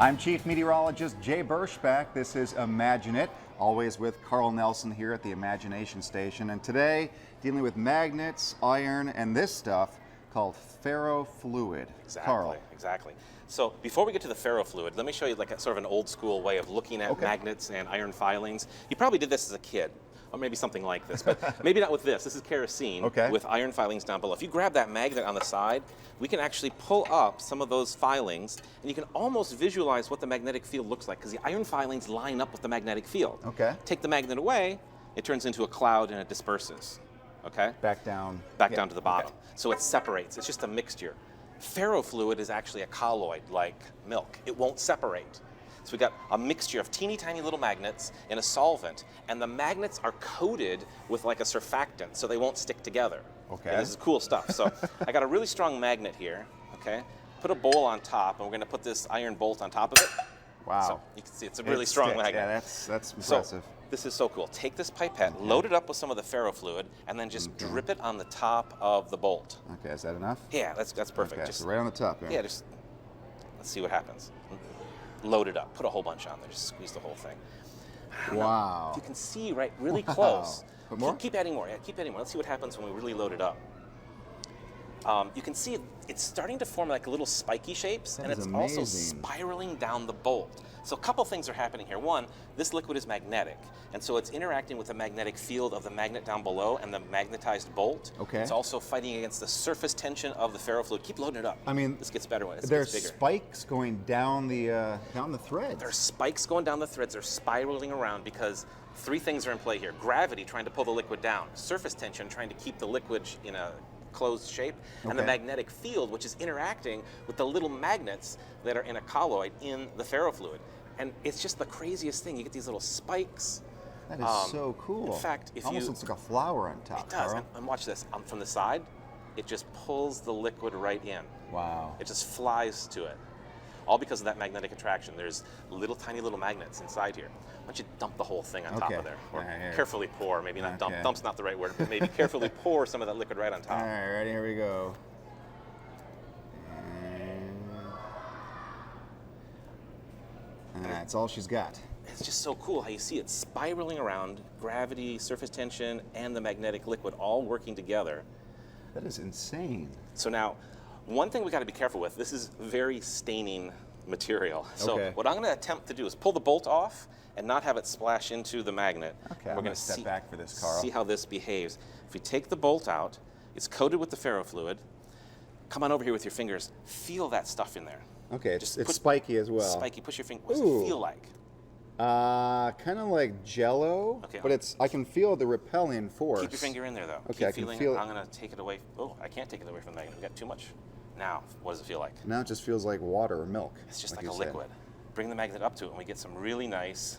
I'm Chief Meteorologist Jay Burschback. This is Imagine It, always with Carl Nelson here at the Imagination Station. And today, dealing with magnets, iron, and this stuff called ferrofluid. Exactly, Carl. exactly. So before we get to the ferrofluid, let me show you like a sort of an old school way of looking at magnets and iron filings. You probably did this as a kid, or maybe something like this, but maybe not with this. This is kerosene with iron filings down below. If you grab that magnet on the side, we can actually pull up some of those filings, and you can almost visualize what the magnetic field looks like, because the iron filings line up with the magnetic field. Take the magnet away, it turns into a cloud and it disperses. Back down to the bottom. So it separates. It's just a mixture. Ferrofluid is actually a colloid like milk. It won't separate. So we got a mixture of teeny tiny little magnets in a solvent, and the magnets are coated with like a surfactant so they won't stick together. And this is cool stuff. So I got a really strong magnet here. Put a bowl on top, and we're going to put this iron bolt on top of it. Wow. So you can see it's a really strong magnet. Yeah, that's impressive. So this is so cool. Take this pipette, load it up with some of the ferrofluid, and then just drip it on the top of the bolt. Okay, is that enough? Yeah, that's perfect. Just so right on the top. Yeah, just let's see what happens. Load it up. Put a whole bunch on there. Just squeeze the whole thing. Wow. If you can see right really close. Put more? Keep adding more. Yeah, keep adding more. Let's see what happens when we really load it up. You can see it's starting to form like little spiky shapes, and it's also spiraling down the bolt. So a couple things are happening here. One, this liquid is magnetic, and so it's interacting with the magnetic field of the magnet down below and the magnetized bolt. It's also fighting against the surface tension of the ferrofluid. Keep loading it up. I mean, this gets better when it gets bigger. There's spikes going down the threads. There's spikes going down the threads. They're spiraling around because three things are in play here. Gravity trying to pull the liquid down. Surface tension trying to keep the liquid in a closed shape, and the magnetic field, which is interacting with the little magnets that are in a colloid in the ferrofluid. And it's just the craziest thing. You get these little spikes. That is so cool. In fact, if almost looks like a flower on top. It does. And watch this. From the side, it just pulls the liquid right in. Wow. It just flies to it. All because of that magnetic attraction. There's tiny little magnets inside here. Why don't you dump the whole thing on top of there? Or carefully pour, maybe not dump. Dump's not the right word, but maybe carefully pour some of that liquid right on top. All right, ready? Here we go. And that's all she's got. It's just so cool how you see it spiraling around, gravity, surface tension, and the magnetic liquid all working together. That is insane. So now, one thing we got to be careful with, this is very staining material. So what I'm going to attempt to do is pull the bolt off and not have it splash into the magnet. We're going to step back for this, Carl. See how this behaves. If we take the bolt out, it's coated with the ferrofluid. Come on over here with your fingers. Feel that stuff in there. Okay, it's spiky as well. Spiky. Push your finger. What does it feel like? Kind of like Jello, but I can feel the repelling force. Keep your finger in there, though. Okay, Keep feeling it. I'm going to take it away. Oh, I can't take it away from the magnet. We got too much. Now, what does it feel like? Now it just feels like water or milk. It's just like a liquid. Bring the magnet up to it, and we get some really nice.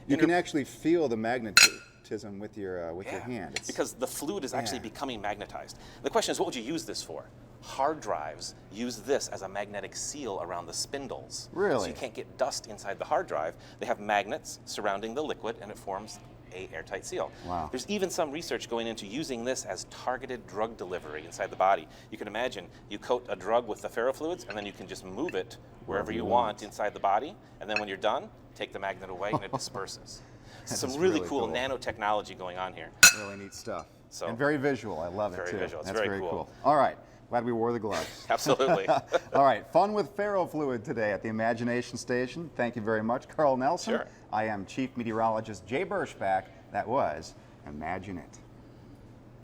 You can actually feel the magnetism with your hand. Because the fluid is actually becoming magnetized. The question is, what would you use this for? Hard drives use this as a magnetic seal around the spindles. Really? So you can't get dust inside the hard drive. They have magnets surrounding the liquid, and it forms an airtight seal. Wow. There's even some research going into using this as targeted drug delivery inside the body. You can imagine you coat a drug with the ferrofluids, and then you can just move it wherever you want inside the body, and then when you're done, take the magnet away and it disperses. Some really cool nanotechnology going on here. Really neat stuff. So, and very visual. I love it too. Very visual. It's That's very cool. All right. Glad we wore the gloves. Absolutely. All right. Fun with ferrofluid today at the Imagination Station. Thank you very much, Carl Nelson. Sure. I am Chief Meteorologist Jay Burschback. That was Imagine It.